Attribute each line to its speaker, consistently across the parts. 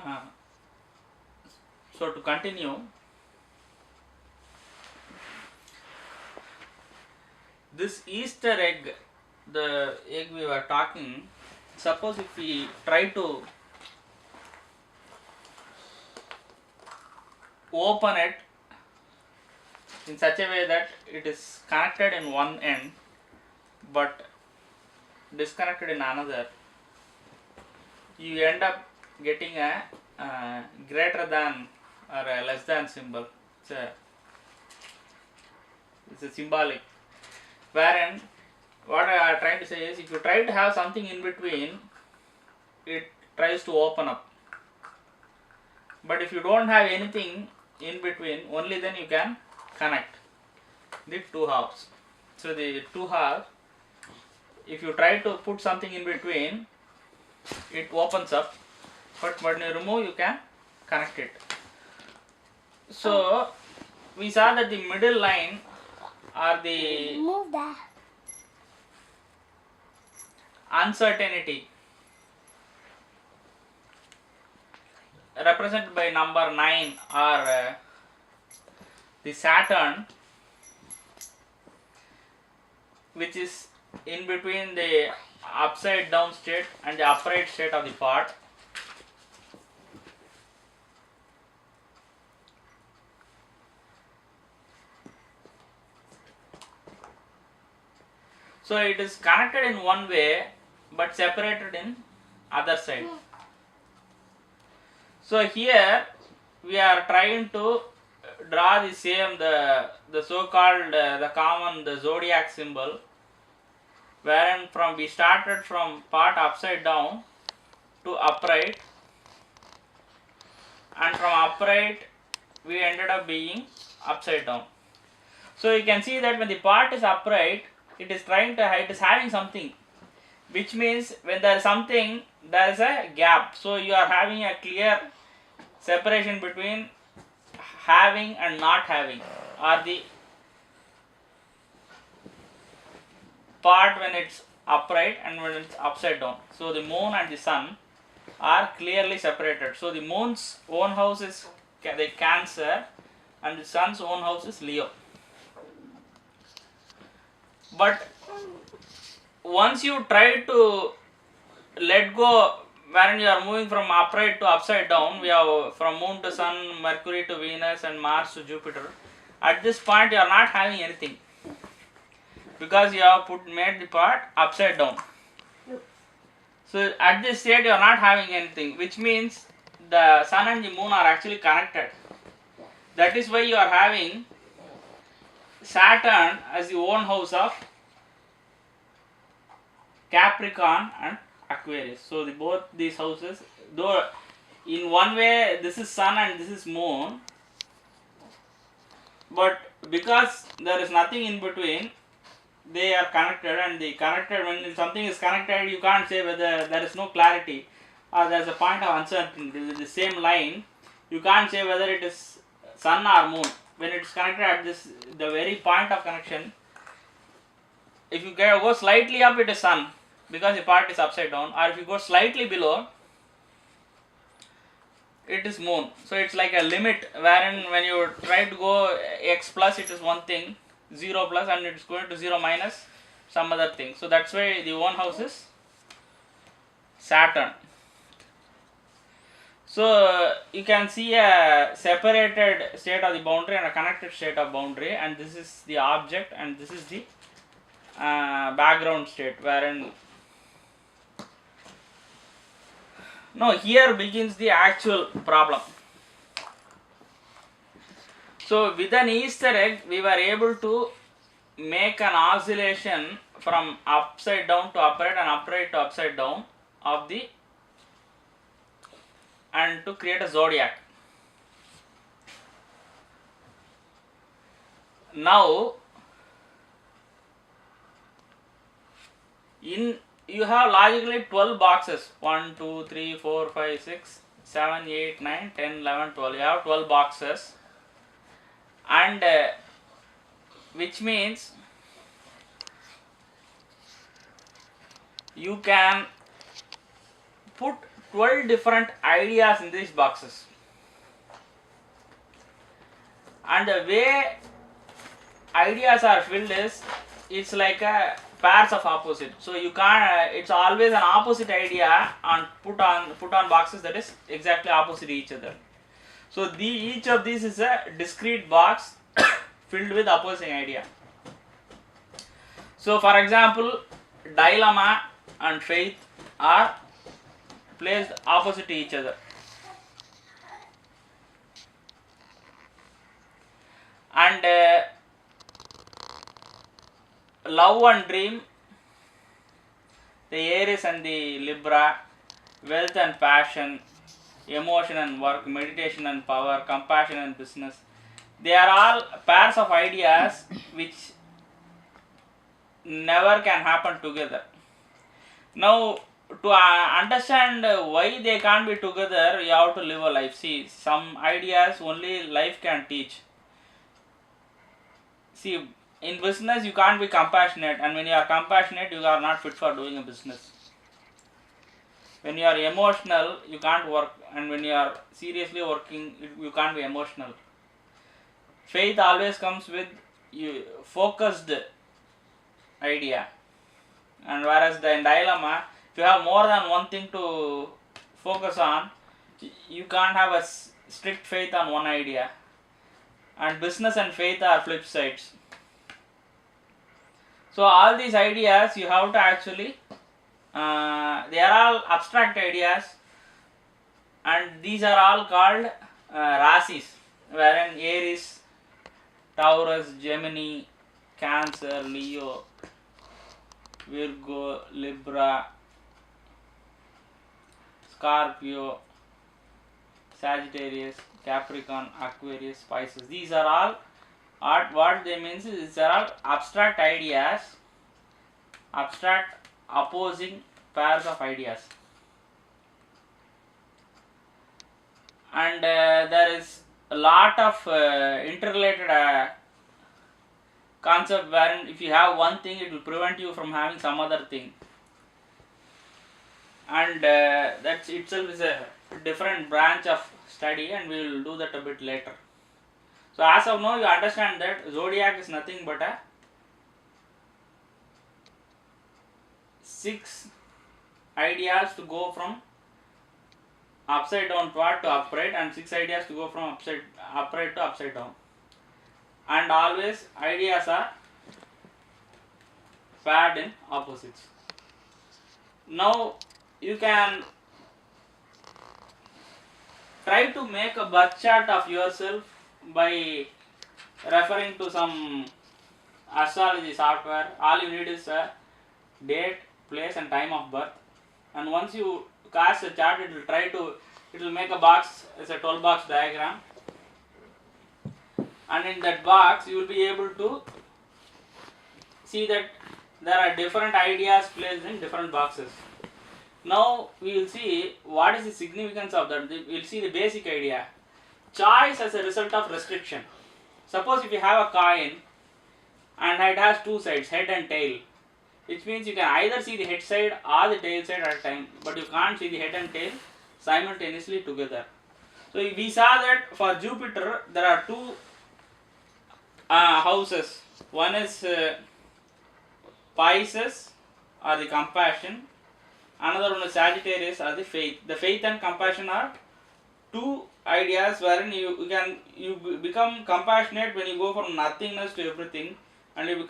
Speaker 1: Uh, so to continue, this Easter egg, the egg we were talking, suppose if we try to open it in such a way that it is connected in one end but disconnected in another, you end up getting a greater than or a less than symbol. It's a symbolic, wherein what I am trying to say is, if you try to have something in between, it tries to open up. But if you don't have anything in between, only then you can connect the two halves. So the two halves, if you try to put something in between, it opens up, but when you remove, you can connect it. So we saw that the middle line are the uncertainty, represented by number 9, or the Saturn, which is in between the upside down state and the upright state of the part. So it is connected in one way but separated in other side. So here we are trying to draw the same, the so-called the common, the zodiac symbol, wherein from we started from part upside down to upright, and from upright we ended up being upside down. So you can see that when the part is upright, it is having something, which means when there is something, there is a gap. So you are having a clear separation between having and not having, or the part when it's upright and when it's upside down. So the moon and the sun are clearly separated. So the moon's own house is the Cancer and the sun's own house is Leo. But once you try to let go, when you are moving from upright to upside down, we have from moon to sun, Mercury to Venus, and Mars to Jupiter. At this point you are not having anything, because you have made the part upside down. So at this state you are not having anything, which means the sun and the moon are actually connected. That is why you are having Saturn as the own house of Capricorn and Aquarius. So both these houses, though in one way this is sun and this is moon, but because there is nothing in between, they are connected, and when something is connected, you can't say whether there is no clarity or there is a point of uncertainty. With the same line, you can't say whether it is sun or moon. When it is connected at the very point of connection, if you go slightly up, it is sun, because the part is upside down, or if you go slightly below, it is moon. So it's like a limit, wherein when you try to go x plus, it is one thing, 0 plus, and it is going to 0 minus some other thing. So that's why the own house is Saturn. So you can see a separated state of the boundary and a connected state of boundary, and this is the object and this is the background state, wherein here begins the actual problem. So with an Easter egg, we were able to make an oscillation from upside down to upright and upright to upside down of the, and to create a zodiac. Now you have logically 12 boxes, 1, 2, 3, 4, 5, 6, 7, 8, 9, 10, 11, 12. You have 12 boxes, and which means you can put 12 different ideas in these boxes. And the way ideas are filled is, it's like a pairs of opposite. So you can't, it's always an opposite idea and put on boxes that is exactly opposite each other. So each of these is a discrete box filled with opposing idea. So for example, dilemma and faith are placed opposite to each other. And love and dream, the Aries and the Libra, wealth and passion, emotion and work, meditation and power, compassion and business, they are all pairs of ideas which never can happen together. Now, to understand why they can't be together, you have to live a life. See, some ideas only life can teach. See, in business you can't be compassionate, and when you are compassionate you are not fit for doing a business. When you are emotional you can't work, and when you are seriously working you can't be emotional. Faith always comes with focused idea, and whereas in dilemma, if you have more than one thing to focus on, you can't have a strict faith on one idea. And business and faith are flip sides. So all these ideas you have to actually, they are all abstract ideas, and these are all called rasis, wherein Aries, Taurus, Gemini, Cancer, Leo, Virgo, Libra, Scorpio, Sagittarius, Capricorn, Aquarius, Pisces. These are all, what they mean is these are all abstract ideas, abstract opposing pairs of ideas. And there is a lot of interrelated concept wherein if you have one thing it will prevent you from having some other thing, and that itself is a different branch of study, and we will do that a bit later. So as of now you understand that zodiac is nothing but a 6 ideas to go from upside down part to upright, and 6 ideas to go from upright to upside down, and always ideas are paired in opposites. Now you can try to make a birth chart of yourself by referring to some astrology software. All you need is a date, place and time of birth, and once you cast a chart it will make a box as a 12 box diagram, and in that box you will be able to see that there are different ideas placed in different boxes. Now we will see what is the significance of that. We will see the basic idea. Choice as a result of restriction. Suppose if you have a coin and it has 2 sides, head and tail, which means you can either see the head side or the tail side at a time, but you can't see the head and tail simultaneously together. So we saw that for Jupiter there are 2 houses. One is Pisces or the compassion, another one is Sagittarius or the faith. The faith and compassion are 2 ideas wherein you become compassionate when you go from nothingness to everything, and you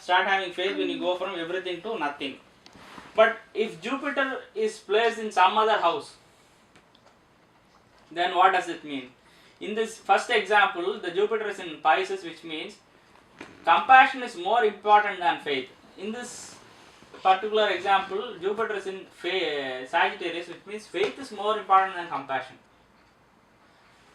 Speaker 1: start having faith when you go from everything to nothing. But if Jupiter is placed in some other house, then what does it mean? In this first example, the Jupiter is in Pisces, which means compassion is more important than faith. In this particular example, Jupiter is in Sagittarius, which means faith is more important than compassion.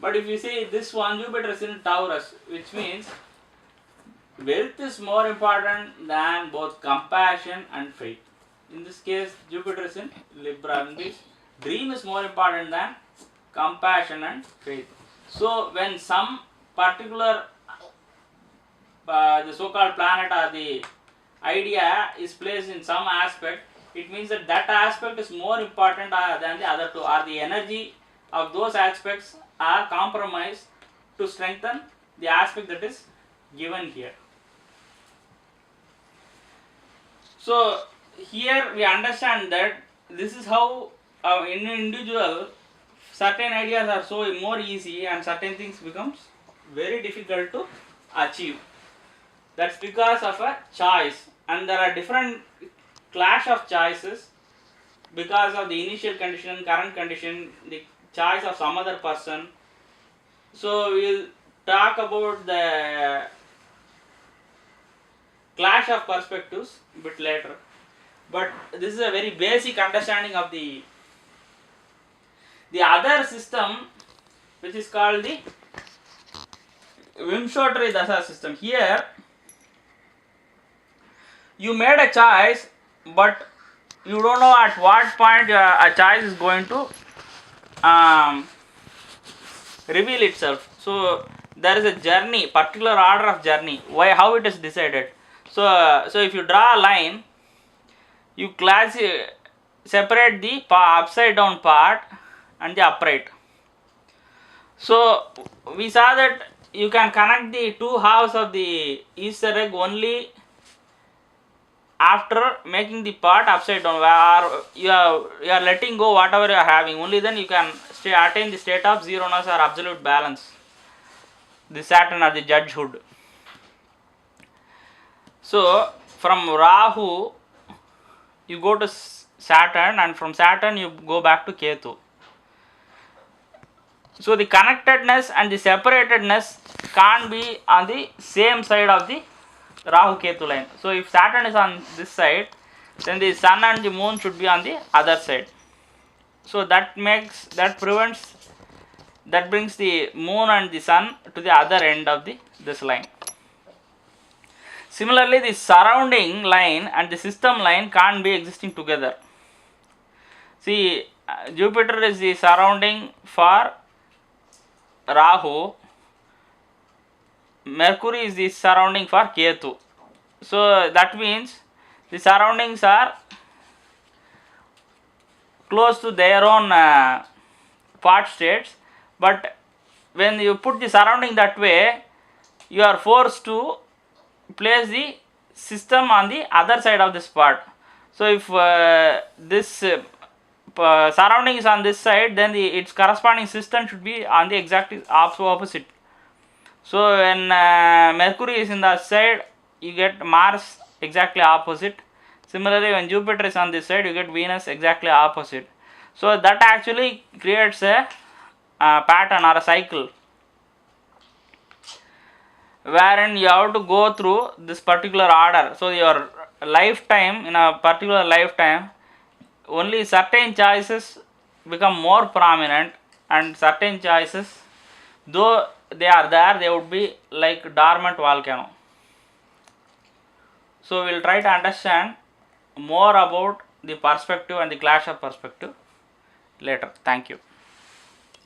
Speaker 1: But if you say this one, Jupiter is in Taurus, which means wealth is more important than both compassion and faith. In this case, Jupiter is in Libra, and this dream is more important than compassion and faith. So when some particular the so-called planet or the idea is placed in some aspect, it means that that aspect is more important than the other two, or the energy of those aspects are compromised to strengthen the aspect that is given here. So here we understand that this is how in an individual certain ideas are so more easy and certain things becomes very difficult to achieve. That's because of a choice, and there are different clash of choices because of the initial condition, current condition, the choice of some other person. So we'll talk about the clash of perspectives a bit later, but this is a very basic understanding of the other system, which is called the Vimshottari Dasha system. Here you made a choice, but you don't know at what point a choice is going to reveal itself. So there is a journey, particular order of journey, why, how it is decided. So if you draw a line, you separate the upside down part and the upright. So we saw that you can connect the two halves of the Easter egg only after making the part upside down, where you are letting go whatever you are having. Only then you can attain the state of zeroness or absolute balance, the Saturn or the judgehood. So from Rahu you go to Saturn, and from Saturn you go back to Ketu. So the connectedness and the separatedness can't be on the same side of the Rahu Ketu line. So if Saturn is on this side, then the Sun and the Moon should be on the other side. So that brings the Moon and the Sun to the other end of this line. Similarly, the surrounding line and the system line can't be existing together. See, Jupiter is the surrounding for Rahu, Mercury is the surrounding for Ketu. So that means the surroundings are close to their own part states, but when you put the surrounding that way, you are forced to place the system on the other side of this part. So if this surrounding is on this side, then its corresponding system should be on the exactly opposite. So when Mercury is in the side, you get Mars exactly opposite. Similarly, when Jupiter is on this side, you get Venus exactly opposite. So that actually creates a pattern or a cycle, wherein you have to go through this particular order. So your lifetime, in a particular lifetime, only certain choices become more prominent, and certain choices, though they are there, they would be like dormant volcano. So we will try to understand more about the perspective and the clash of perspective later. Thank you.